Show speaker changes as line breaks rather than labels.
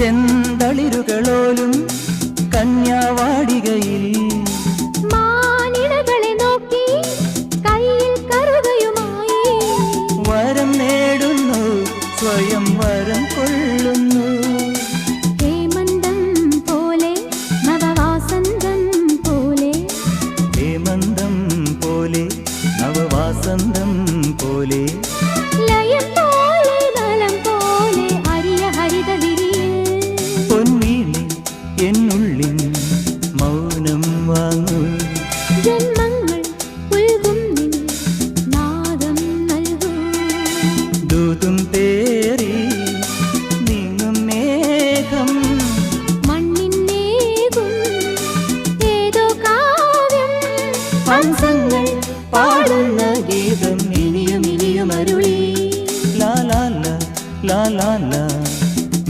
ചെന്തളിരുകളോലും കന്യാവാടികയിൽ
മാനിടകളെ നോക്കി കയ്യിൽ കറുകയുമായി
വരം നേടുന്നു സ്വയം വരം കൊള്ളുന്നു
ഹേമന്തം പോലെ നവവാസന്തം പോലെ
ഹേമന്തം പോലെ നവവാസന്തം പോലെ
ലയം പോലെ നലം പോലെ അരിയ ഹരിത വിരിയിൽ
പൊന്നീളി എന്നുള്ളിൽ മൗനം വാങ്ങൂ
ജന്മങ്ങൾ ഉൽകും നിൻ നാദം നൽകൂ
ദൂതും തേറി നീങ്ങും മേഘം
മണ്ണിന്നേകും ഏതോ കാവ്യം
ഹംസങ്ങൾ പാടുന്ന ഗീതം ഇനിയും ഇനിയും അരുളി ലാ ലാ ലാ ലാ ലാ ലാ